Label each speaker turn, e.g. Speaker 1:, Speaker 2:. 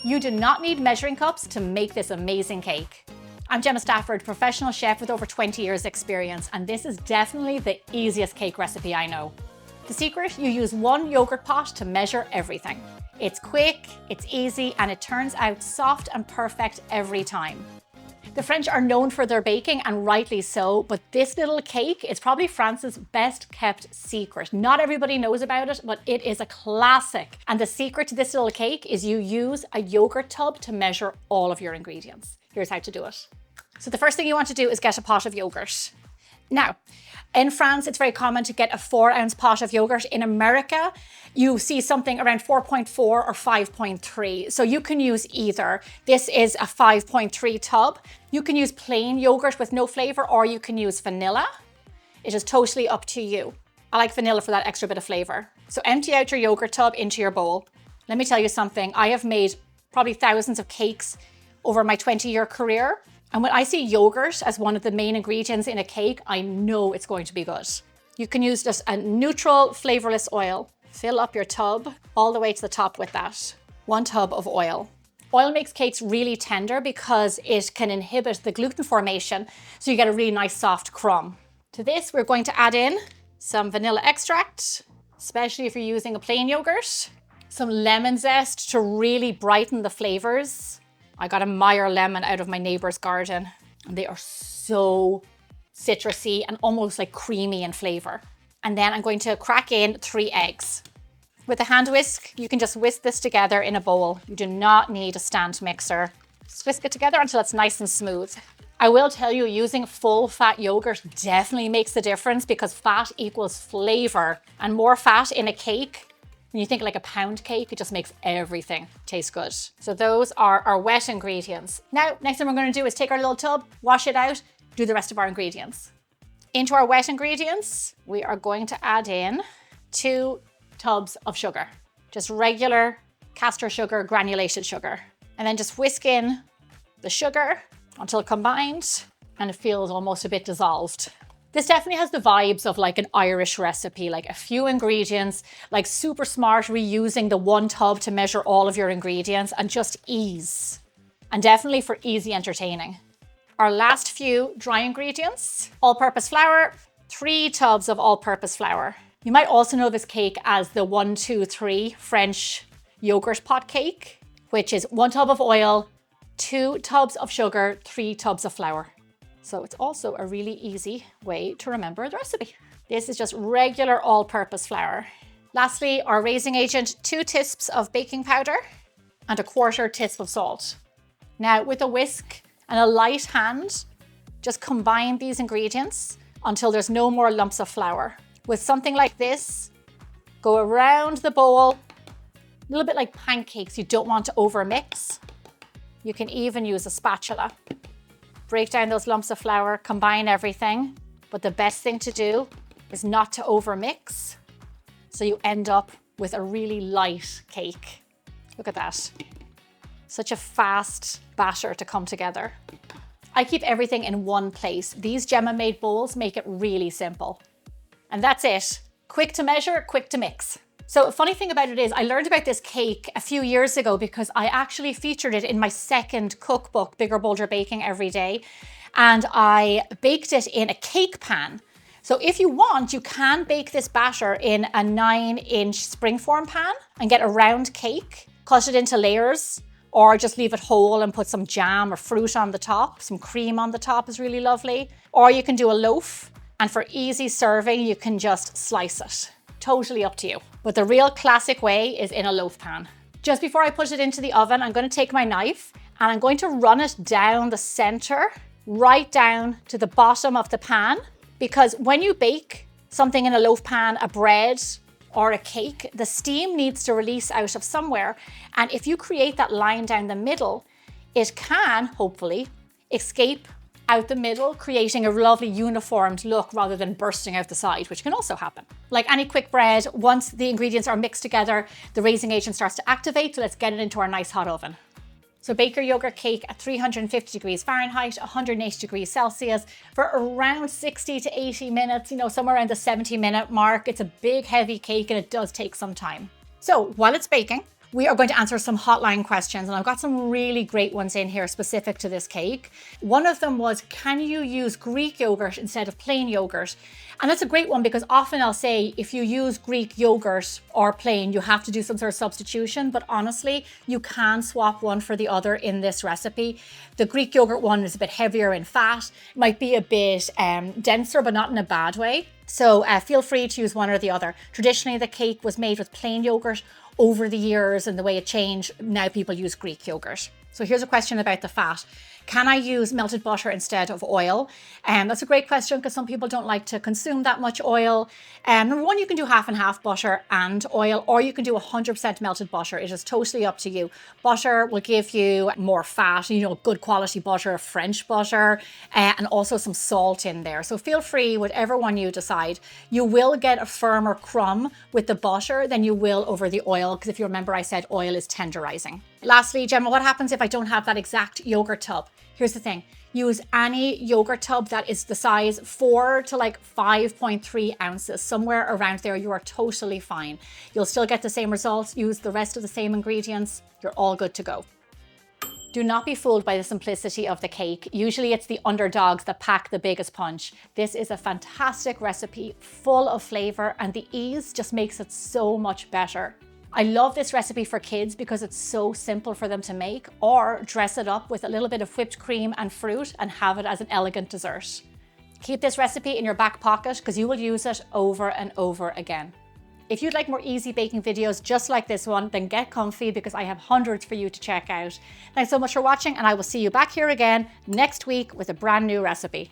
Speaker 1: You do not need measuring cups to make this amazing cake. I'm Gemma Stafford, professional chef with over 20 years experience, and this is definitely the easiest cake recipe I know. The secret, you use one yogurt pot to measure everything. It's quick, it's easy, and it turns out soft and perfect every time. The French are known for their baking, and rightly so, but this little cake is probably France's best kept secret. Not everybody knows about it, but it is a classic. And the secret to this little cake is you use a yogurt tub to measure all of your ingredients. Here's how to do it. So the first thing you want to do is get a pot of yogurt. Now, in France, it's very common to get a 4-ounce pot of yogurt. In America, you see something around 4.4 or 5.3. So you can use either. This is a 5.3 tub. You can use plain yogurt with no flavor, or you can use vanilla. It is totally up to you. I like vanilla for that extra bit of flavor. So empty out your yogurt tub into your bowl. Let me tell you something. I have made probably thousands of cakes over my 20-year career. And when I see yogurt as one of the main ingredients in a cake, I know it's going to be good. You can use just a neutral, flavorless oil. Fill up your tub all the way to the top with that. 1 tub of oil. Oil makes cakes really tender because it can inhibit the gluten formation, so you get a really nice soft crumb. To this, we're going to add in some vanilla extract, especially if you're using a plain yogurt. Some lemon zest to really brighten the flavors. I got a Meyer lemon out of my neighbor's garden, and they are so citrusy and almost like creamy in flavor. And then I'm going to crack in 3 eggs. With a hand whisk, you can just whisk this together in a bowl. You do not need a stand mixer. Just whisk it together until it's nice and smooth. I will tell you, using full fat yogurt definitely makes a difference because fat equals flavor, and more fat in a cake, when you think like a pound cake, it just makes everything taste good. So those are our wet ingredients. Now, next thing we're going to do is take our little tub, wash it out, do the rest of our ingredients. Into our wet ingredients, we are going to add in 2 tubs of sugar. Just regular castor sugar, granulated sugar. And then just whisk in the sugar until combined and it feels almost a bit dissolved. This definitely has the vibes of like an Irish recipe, like a few ingredients, like super smart, reusing the 1 tub to measure all of your ingredients, and just ease. And definitely for easy entertaining. Our last few dry ingredients: all-purpose flour, 3 tubs of all-purpose flour. You might also know this cake as the 1, 2, 3 French yogurt pot cake, which is 1 tub of oil, 2 tubs of sugar, 3 tubs of flour. So it's also a really easy way to remember the recipe. This is just regular all-purpose flour. Lastly, our raising agent, 2 teaspoons of baking powder and 1/4 teaspoon of salt. Now with a whisk and a light hand, just combine these ingredients until there's no more lumps of flour. With something like this, go around the bowl, a little bit like pancakes. You don't want to over mix. You can even use a spatula. Break down those lumps of flour, combine everything. But the best thing to do is not to over mix, so you end up with a really light cake. Look at that. Such a fast batter to come together. I keep everything in one place. These Gemma made bowls make it really simple. And that's it. Quick to measure, quick to mix. So a funny thing about it is I learned about this cake a few years ago because I actually featured it in my second cookbook, Bigger Bolder Baking Every Day. And I baked it in a cake pan. So if you want, you can bake this batter in a 9-inch springform pan and get a round cake, cut it into layers, or just leave it whole and put some jam or fruit on the top. Some cream on the top is really lovely. Or you can do a loaf, and for easy serving, you can just slice it. Totally up to you. But the real classic way is in a loaf pan. Just before I put it into the oven, I'm going to take my knife and I'm going to run it down the center, right down to the bottom of the pan. Because when you bake something in a loaf pan, a bread or a cake, the steam needs to release out of somewhere. And if you create that line down the middle, it can, hopefully, escape out the middle, creating a lovely uniformed look rather than bursting out the side, which can also happen. Like any quick bread, once the ingredients are mixed together, the raising agent starts to activate, so let's get it into our nice hot oven. So bake your yogurt cake at 350 degrees Fahrenheit, 180 degrees Celsius for around 60 to 80 minutes, somewhere around the 70-minute mark. It's a big, heavy cake and it does take some time. So while it's baking, We are going to answer some hotline questions, and I've got some really great ones in here specific to this cake. One of them was, can you use Greek yogurt instead of plain yogurt? And that's a great one because often I'll say if you use Greek yogurt or plain, you have to do some sort of substitution, but honestly, you can swap one for the other in this recipe. The Greek yogurt one is a bit heavier in fat, might be a bit denser, but not in a bad way. So feel free to use one or the other. Traditionally, the cake was made with plain yogurt. Over the years and the way it changed, now people use Greek yogurt. So here's a question about the fat. Can I use melted butter instead of oil? That's a great question because some people don't like to consume that much oil. Number one, you can do half and half butter and oil, or you can do 100% melted butter. It is totally up to you. Butter will give you more fat, you know, good quality butter, French butter, and also some salt in there. So feel free, whatever one you decide. You will get a firmer crumb with the butter than you will over the oil, because if you remember, I said oil is tenderizing. Lastly, Gemma, what happens if I don't have that exact yogurt tub? Here's the thing, use any yogurt tub that is the size 4 to like 5.3 ounces, somewhere around there. You are totally fine. You'll still get the same results, use the rest of the same ingredients, you're all good to go. Do not be fooled by the simplicity of the cake. Usually it's the underdogs that pack the biggest punch. This is a fantastic recipe, full of flavor, and the ease just makes it so much better. I love this recipe for kids because it's so simple for them to make, or dress it up with a little bit of whipped cream and fruit and have it as an elegant dessert. Keep this recipe in your back pocket because you will use it over and over again. If you'd like more easy baking videos just like this one, then get comfy because I have hundreds for you to check out. Thanks so much for watching, and I will see you back here again next week with a brand new recipe.